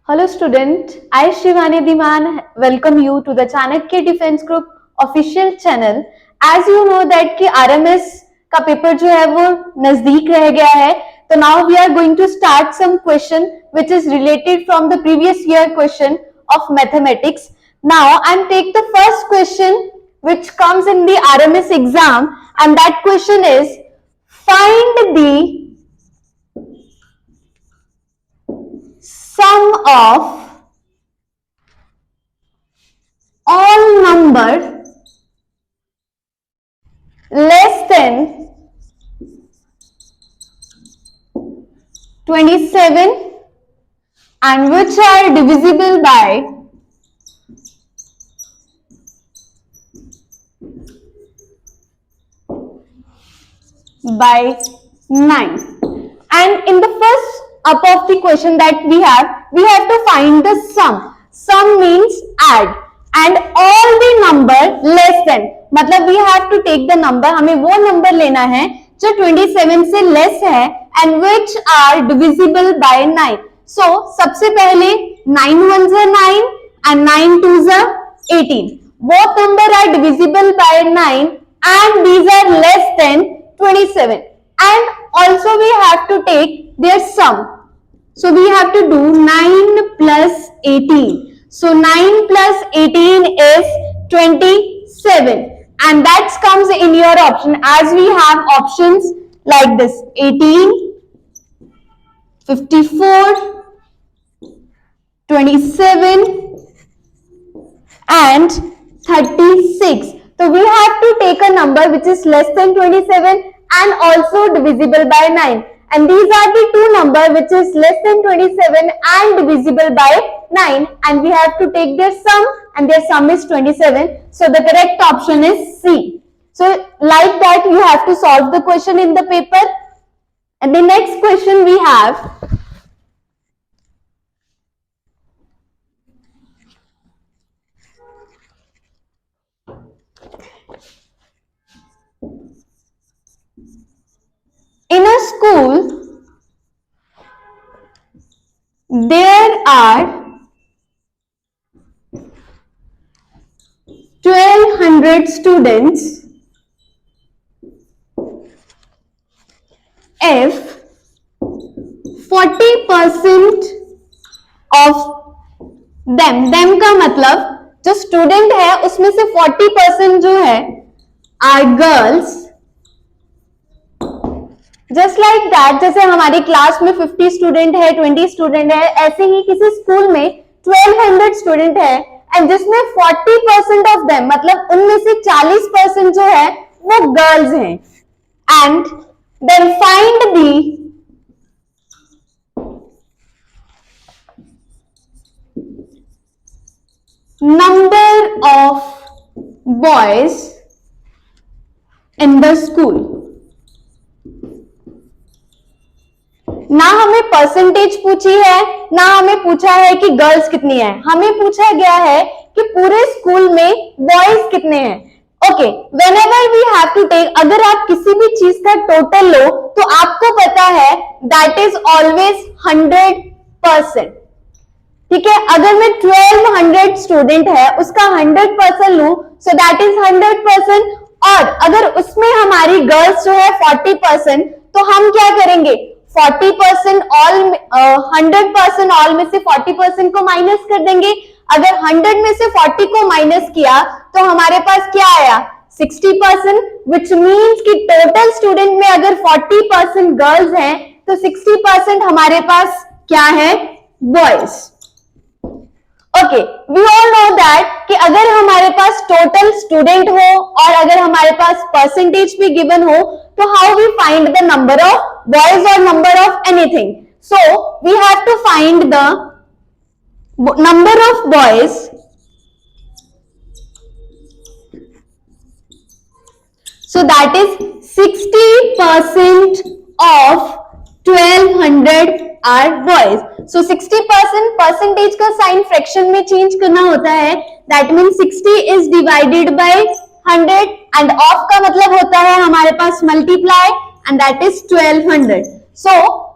Hello student, I Shivani Diman welcome you to the Chanakya Defense Group official channel. As you know that कि RMS का paper जो है वो नजदीक रह गया है, तो now we are going to start some question which is related from the previous year question of mathematics. Now I'm take the first question which comes in the RMS exam, and that question is find the sum of all number less than 27 and which are divisible by 9. And in the first up of the question that we have to find the sum. Sum means add, and all the number less than, मतलब we have to take the number, हमें वो number लेना है जो 27 से less है and which are divisible by 9. So सबसे पहले 9 ones are 9 and 9 twos are 18. Both number are divisible by 9 and these are less than 27, and also we have to take their sum. So we have to do 9 plus 18. So 9 plus 18 is 27, and that comes in your option, as we have options like this: 18, 54, 27 and 36. So we have to take a number which is less than 27 and also divisible by 9. And these are the two numbers which is less than 27 and divisible by 9. And we have to take their sum, and their sum is 27. So the correct option is C. So like that you have to solve the question in the paper. And the next question we have: in a school, there are 1200 students. If 40% of them का मतलब जो student है उसमें से 40% जो है are girls, just like that, जैसे हमारी क्लास में 50 स्टूडेंट है, 20 स्टूडेंट है, ऐसे ही किसी स्कूल में 1200 स्टूडेंट है एंड जिसमें 40% ऑफ देम मतलब उनमें से 40% जो है वो गर्ल्स हैं, and then find the number of boys in the school. ना हमें परसेंटेज पूछी है, ना हमें पूछा है कि गर्ल्स कितनी है, हमें पूछा गया है कि पूरे स्कूल में बॉयज कितने हैं. Okay, whenever we have to take, अगर आप किसी भी चीज का टोटल लो तो आपको पता है दैट इज ऑलवेज 100%. ठीक है, अगर मैं 1200 स्टूडेंट है उसका 100% लूं सो दैट इज 100%, और अगर उसमें हमारी गर्ल्स जो है 40%, तो हम क्या करेंगे, 40% ऑल 100% ऑल में से 40% को माइनस कर देंगे. अगर 100 में से 40 को माइनस किया तो हमारे पास क्या आया, 60%, विच मीन्स कि टोटल स्टूडेंट में अगर 40% गर्ल्स हैं तो 60% हमारे पास क्या है, boys. Okay, we all know that कि अगर हमारे पास टोटल स्टूडेंट हो और अगर हमारे पास परसेंटेज भी गिवन हो तो how we find the number of boys और number of anything. So we have to find the number of boys. So that is 60% of 1200 are boys. So 60% percentage का sign fraction में change करना होता है. That means 60 is divided by 100 and of का मतलब होता है हमारे पास multiply, and that is 1200. So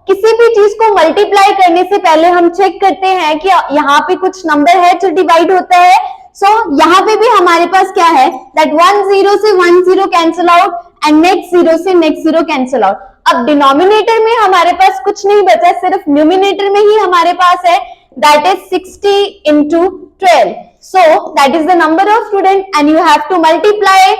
किसी भी चीज को मल्टीप्लाई करने से पहले हम चेक करते हैं कि यहाँ पे कुछ नंबर है जो डिवाइड होता है। सो यहाँ पे भी हमारे पास क्या है, दैट 1 0 से 1 0 कैंसिल आउट एंड नेक्स्ट 0 से नेक्स्ट 0 कैंसिल आउट। अब डिनोमिनेटर में हमारे पास कुछ नहीं बचा, सिर्फ न्यूमिनेटर में ही हमारे पास है, that is 60 into 12. So that is the number of students and you have to multiply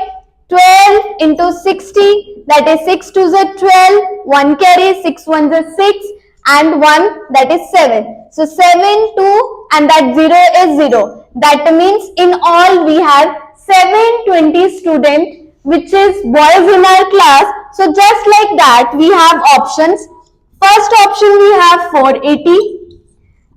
12 into 60, that is 6 2s are 12, 1 carry, 6 1s are 6 and 1, that is 7. So 7 2 and that 0 is 0. That means in all we have 720 students which is boys in our class. So just like that we have options. First option we have 480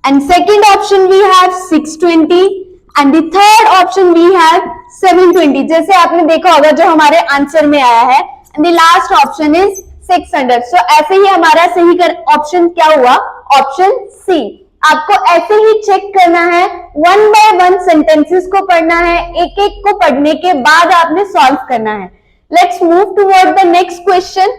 and second option we have 620 and the third option we have 720, जैसे आपने देखा होगा जो हमारे answer में आया है, and the last option is 600. So ऐसे ही हमारा सही ऑप्शन क्या हुआ, ऑप्शन सी। आपको ऐसे ही चेक करना है, 1 by 1 सेंटेंसेस को पढ़ना है, एक एक को पढ़ने के बाद आपने सॉल्व करना है। Let's move toward the next question.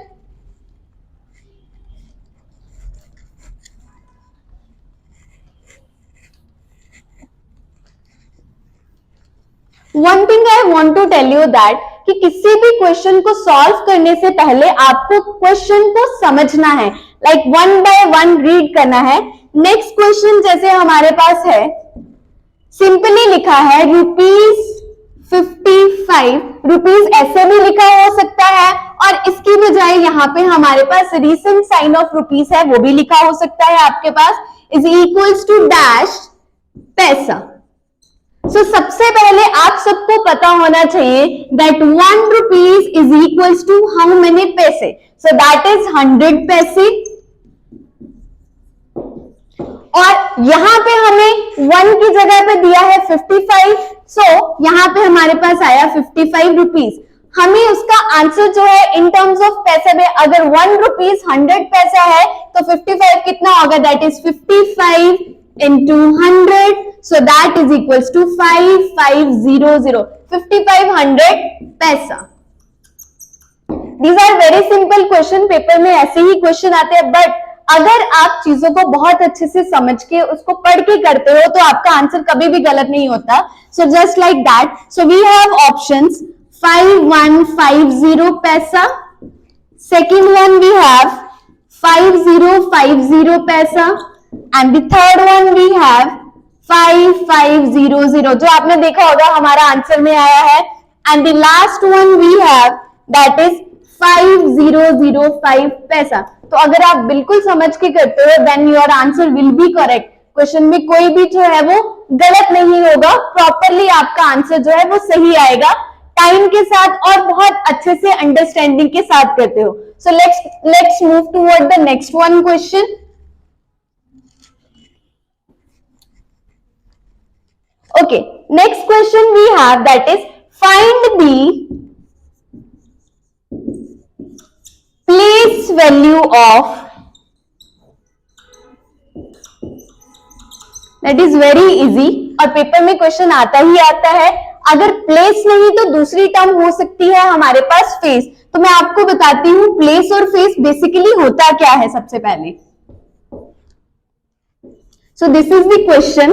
One thing I want to tell you that कि किसी भी क्वेश्चन को सॉल्व करने से पहले आपको क्वेश्चन को समझना है, लाइक 1 by 1 रीड करना है। नेक्स्ट क्वेश्चन जैसे हमारे पास है, सिंपली लिखा है ₹55, रुपीज ऐसे भी लिखा हो सकता है और इसकी बजाय यहाँ पे हमारे पास रीसेंट साइन ऑफ रुपीज है, वो भी लिखा हो सकता है आपके पास, इज इक्वल्स टू डैश पैसा। So, सबसे पहले आप सबको पता होना चाहिए that 1 rupees is equals to how many पैसे, so that is 100 पैसे। और यहाँ पे हमें 1 की जगह पे दिया है 55, so यहाँ पे हमारे पास आया 55 रुपीज। हमें उसका आंसर जो है इन टर्म्स ऑफ पैसे में, अगर 1 रुपीज 100 पैसा है तो 55 कितना होगा, that is 55 into 100, so that is equals to 5500, 5500 पैसा। These are very simple question, paper में ऐसे ही क्वेश्चन आते हैं, बट अगर आप चीजों को बहुत अच्छे से समझ के उसको पढ़ के करते हो तो आपका आंसर कभी भी गलत नहीं होता। So just like that, so we have options 5150 पैसा, second one we have 5050 पैसा and the third one we have 5500, जो आपने देखा होगा हमारा आंसर में आया है, and the last one we have that is 5005 पैसा। तो अगर आप बिल्कुल समझ के करते हो then your answer will be correct, question में कोई भी जो है वो गलत नहीं होगा, प्रॉपरली आपका आंसर जो है वो सही आएगा, टाइम के साथ और बहुत अच्छे से अंडरस्टैंडिंग के साथ करते हो। So let's move toward the next one question. Okay, next question we have that is find the place value of, that is very easy और पेपर में क्वेश्चन आता ही आता है। अगर प्लेस नहीं तो दूसरी टर्म हो सकती है हमारे पास फेस। तो मैं आपको बताती हूँ प्लेस और फेस बेसिकली होता क्या है सबसे पहले। So this is the question.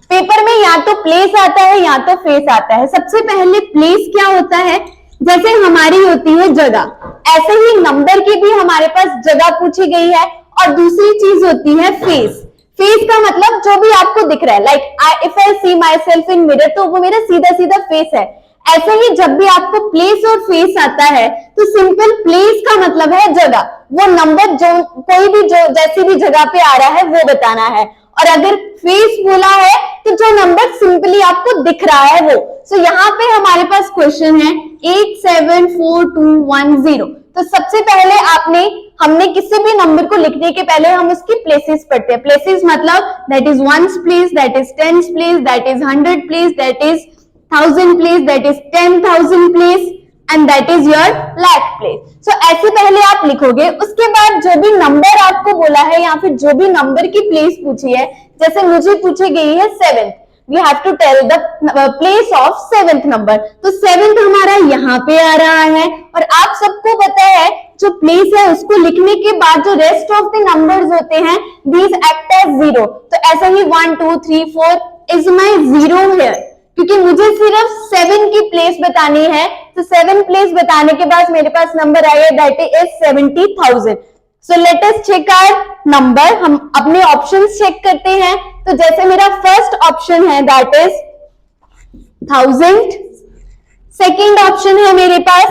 Paper में या तो प्लेस आता है या तो फेस आता है। सबसे पहले प्लेस क्या होता है, जैसे हमारी होती है जगह, ऐसे ही नंबर की भी हमारे पास जगह पूछी गई है। और दूसरी चीज होती है फेस। फेस का मतलब जो भी आपको दिख रहा है, like if I see myself in mirror, तो वो मेरा सीधा सीधा फेस है। ऐसे ही जब भी आपको प्लेस और फेस आता है तो सिंपल प्लेस का मतलब है जगह, वो नंबर जो कोई भी जो जैसी भी जगह पे आ रहा है वो बताना है। और अगर फेस बोला है तो जो नंबर सिंपली आपको दिख रहा है वो। सो यहाँ पे हमारे पास क्वेश्चन है 874210। तो सबसे पहले हमने किसी भी नंबर को लिखने के पहले हम उसकी प्लेसेस पढ़ते हैं। प्लेसेस मतलब that is ones place, that is tens place, that is 100 place, that is 1000 place, that is 10,000 place and that is your lakh place. So ऐसे पहले आप लिखोगे, उसके बाद जो भी नंबर आपको बोला है या फिर जो भी नंबर की प्लेस पूछी है, जैसे मुझे पूछी गई है 7, we have to tell the place of seventh number. तो सेवेंथ हमारा यहाँ पे आ रहा है और आप सबको पता है जो प्लेस है उसको लिखने के बाद जो रेस्ट ऑफ द नंबर्स होते हैं दीज एक्ट एज जीरो। तो ऐसा ही 1 2 3 4 इज माई जीरो हियर, क्योंकि मुझे सिर्फ 7 की प्लेस बतानी है। तो 7 प्लेस बताने के बाद मेरे पास नंबर आया that is 70,000। So let us check our number. हम अपने ऑप्शंस चेक करते हैं। तो जैसे मेरा फर्स्ट ऑप्शन है दैट इज 1000, सेकेंड ऑप्शन है मेरे पास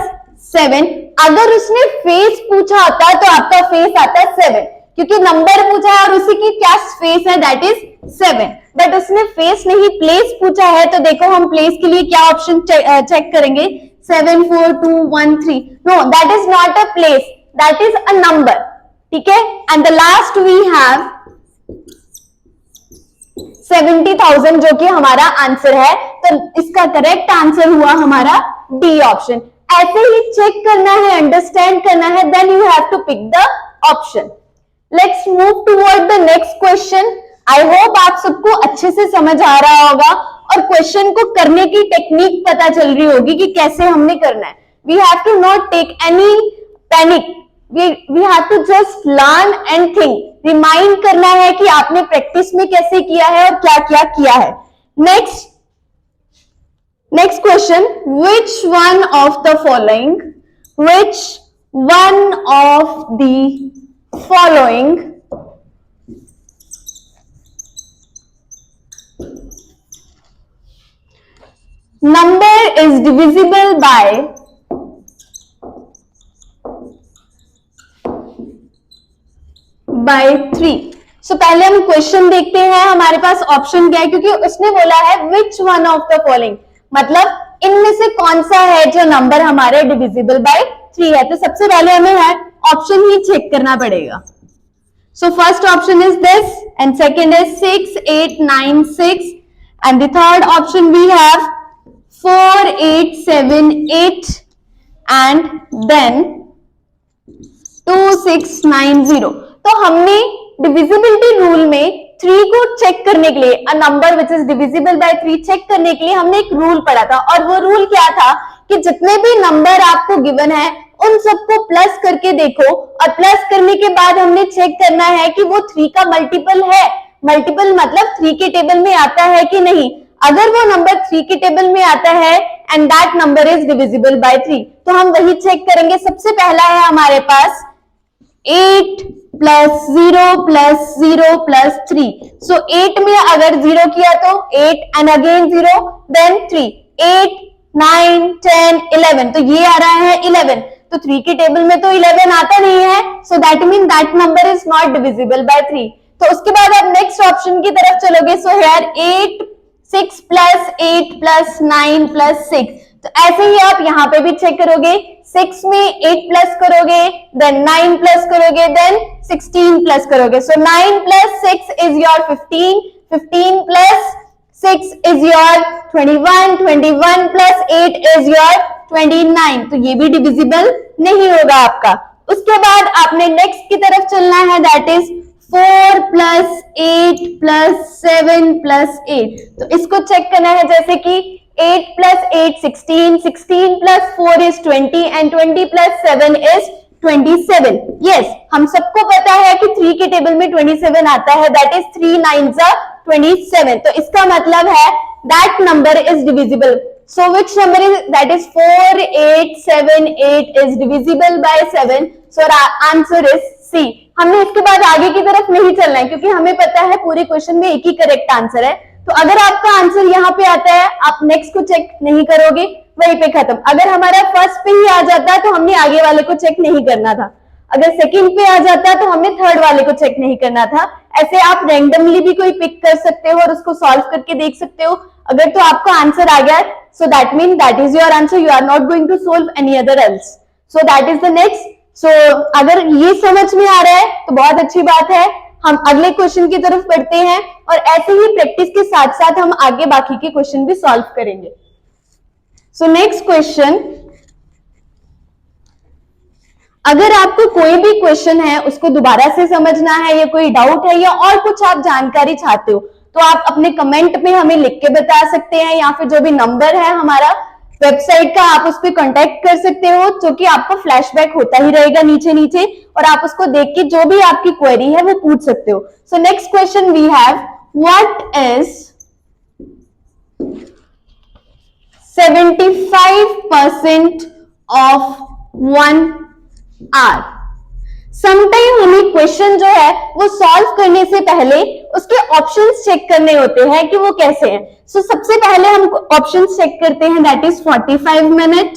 7। अगर उसने फेस पूछा होता तो आपका फेस आता 7, क्योंकि नंबर पूछा है और उसी की क्या फेस है दैट इज 7। बट उसने फेस नहीं प्लेस पूछा है, तो देखो हम प्लेस के लिए क्या ऑप्शन चेक करेंगे। 7 4 2 1 3, no that is not a place, that is a number. ठीक है, and the last we have 70,000 जो कि हमारा आंसर है। तो इसका करेक्ट आंसर हुआ हमारा डी ऑप्शन। ऐसे ही चेक करना है, अंडरस्टैंड करना है, then you have to pick the option. Let's move toward the next question. I hope आप सबको अच्छे से समझ आ रहा होगा और क्वेश्चन को करने की टेक्निक पता चल रही होगी कि कैसे हमने करना है। We have to not take any panic, we have to just learn and think, remind करना है कि आपने प्रैक्टिस में कैसे किया है और क्या क्या किया है। Next question, which one of the following number is divisible by 3। सो पहले हम क्वेश्चन देखते हैं हमारे पास ऑप्शन क्या है, क्योंकि उसने बोला है which one of the following, मतलब इनमें से कौन सा है जो नंबर हमारे डिविजिबल बाय 3 है। तो सबसे पहले हमें ऑप्शन ही चेक करना पड़ेगा। So first option is this and second is 6 8 9 6 and the third option we have 4 8 7 8 and then 2 6 9 0। तो हमने डिविजिबिलिटी रूल में 3 को चेक करने के लिए, a number which is divisible by 3 check करने के लिए हमने एक रूल पढ़ा था, और वो रूल क्या था कि जितने भी नंबर आपको गिवन है उन सबको प्लस करके देखो, और प्लस करने के बाद हमने चेक करना है कि वो 3 का मल्टीपल है। मल्टीपल मतलब 3 के टेबल में आता है कि नहीं। अगर वो नंबर 3 के टेबल में आता है and that number is divisible by 3, तो हम वही चेक करेंगे। सबसे पहला है हमारे पास 8 प्लस 0 प्लस 0 प्लस 3। सो 8 में अगर 0 किया तो 8 एंड अगेन 0 देन 3, 8 9 10 11, तो ये आ रहा है 11। तो 3 के टेबल में तो 11 आता नहीं है, सो that mean that number is not divisible by 3। तो उसके बाद आप नेक्स्ट ऑप्शन की तरफ चलोगे। So here 8 6 plus 8 plus 9 plus 6, तो ऐसे ही आप यहाँ पे भी चेक करोगे। 6 में 8 प्लस करोगे, देन 9 प्लस करोगे, देन 16 प्लस करोगे। सो 9 plus 6 is your 15, 15 plus 6 is your 21, 21 plus 8 is your 29। तो ये भी डिविजिबल नहीं होगा आपका। उसके बाद आपने नेक्स्ट की तरफ चलना है, that is 4 plus 8 plus 7 plus 8। तो इसको चेक करना है, जैसे कि 8 plus 8 16, 16 plus 4 is 20 and 20 plus 7 is 27। Yes, हम सबको पता है कि 3 के टेबल में 27 आता है, that is 3 9s are 27। तो इसका मतलब है that number is divisible। So which number is that is 4 8 7 8 is divisible by 7। So our answer is C। हमने इसके बाद आगे की तरफ नहीं चलना है, क्योंकि हमें पता है पूरे क्वेश्चन में एक ही करेक्ट आंसर है। तो अगर आपका आंसर यहाँ पे आता है, आप नेक्स्ट को चेक नहीं करोगे, वहीं पे खत्म। अगर हमारा फर्स्ट पे ही आ जाता तो हमने आगे वाले को चेक नहीं करना था, अगर सेकंड पे आ जाता तो हमने थर्ड वाले को चेक नहीं करना था। ऐसे आप रैंडमली भी कोई पिक कर सकते हो और उसको सॉल्व करके देख सकते हो। अगर तो आपका आंसर आ गया, so that mean that is your answer, you are not going to solve any other else. So that is the next. So अगर ये समझ में आ रहा है तो बहुत अच्छी बात है। हम अगले क्वेश्चन की तरफ बढ़ते हैं और ऐसे ही प्रैक्टिस के साथ साथ हम आगे बाकी के क्वेश्चन भी सॉल्व करेंगे। सो नेक्स्ट क्वेश्चन, अगर आपको कोई भी क्वेश्चन है उसको दोबारा से समझना है या कोई डाउट है या और कुछ आप जानकारी चाहते हो, तो आप अपने कमेंट में हमें लिख के बता सकते हैं, या फिर जो भी नंबर है हमारा वेबसाइट का आप उस पर कांटेक्ट कर सकते हो, जो कि आपको फ्लैशबैक होता ही रहेगा नीचे नीचे, और आप उसको देख के जो भी आपकी क्वेरी है वो पूछ सकते हो। So next question we have, what is 75% of 1 hour? Sometime हमें क्वेश्चन जो है वो सॉल्व करने से पहले उसके ऑप्शंस चेक करने होते हैं कि वो कैसे हैं। सो सबसे पहले हम ऑप्शंस चेक करते हैं, that is 45 minute,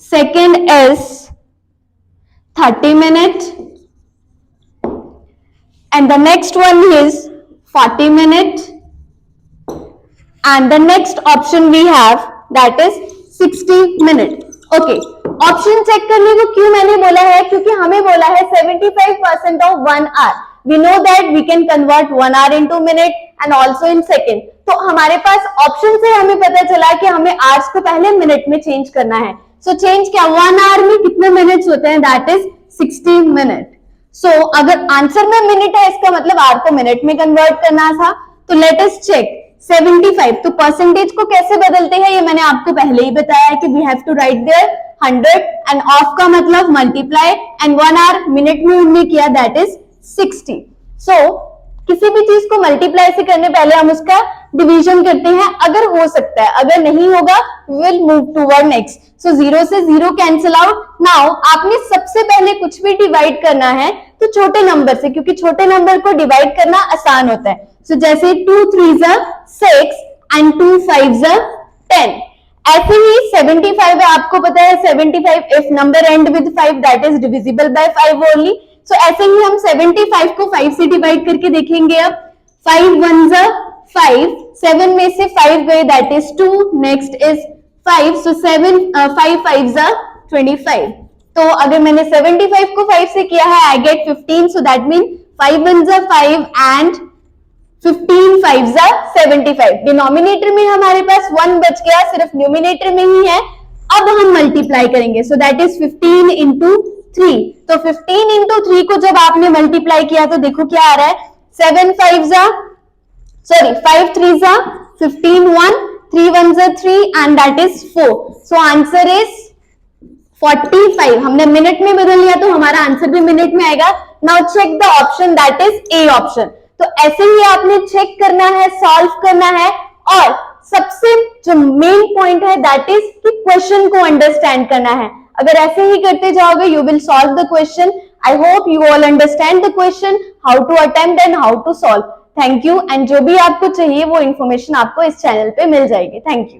second is 30 minute, and the next one is 40 minute, and the next option we have that is 60 minute. Okay, option check करने को क्यों मैंने बोला है, क्योंकि हमें बोला है 75% of 1 hour. We know that we can convert 1 hour into minute and also in second. तो हमारे पास ऑप्शन से हमें पता चला कि हमें आवर्स को पहले मिनट में चेंज करना है। सो चेंज क्या, 1 आवर में कितने मिनट्स होते हैं, दैट इज 60 मिनट। सो अगर आंसर में मिनट है, इसका मतलब आवर को मिनट में कन्वर्ट करना था। तो लेट अस चेक 75, तो परसेंटेज को कैसे बदलते हैं ये मैंने आपको पहले ही बताया है कि we have to write there 100 and of का मतलब मल्टीप्लाई एंड 1 आवर मिनट में हमने किया, दैट इज 60। सो किसी भी चीज को मल्टीप्लाई से करने पहले हम उसका डिवीजन करते हैं, अगर हो सकता है, अगर नहीं होगा विल मूव टूवर्ड नेक्स्ट। सो 0 से 0 कैंसिल आउट। नाउ आपने सबसे पहले कुछ भी डिवाइड करना है तो छोटे नंबर से, क्योंकि छोटे नंबर को डिवाइड करना आसान होता है। सो जैसे 2 3 6 एंड 2 5 10, ऐसे ही 75 है, आपको पता है 75 if number end with 5 that is divisible by 5 only. So ऐसे ही हम 75 को 5 से डिवाइड करके देखेंगे। अब 5 1 5, 7 में से 5 गए दैट इज 2, नेक्स्ट इज 5, सो 5 5 25। तो अगर मैंने 75 को 5 से किया है I get 15, so that mean 5 1 5 and 15 5 75। Denominator में हमारे पास 1 बच गया, सिर्फ न्यूमिनेटर में ही है। अब हम मल्टीप्लाई करेंगे, सो दैट इज 15 इंटू 3। तो 15 इंटू 3 को जब आपने मल्टीप्लाई किया तो देखो क्या आ रहा है, 5 3 15 1, 3 1 3 and that is 4। So answer is 45। हमने मिनट में बदल लिया तो हमारा आंसर भी मिनट में आएगा। Now check the option, that is a option. तो ऐसे ही आपने चेक करना है, सॉल्व करना है, और सबसे जो मेन पॉइंट है दैट इज कि क्वेश्चन को अंडरस्टैंड करना है। अगर ऐसे ही करते जाओगे you will solve the question. I hope you all understand the question, how to attempt and how to solve. Thank you, and जो भी आपको चाहिए वो इन्फॉर्मेशन आपको इस चैनल पे मिल जाएगी। Thank you.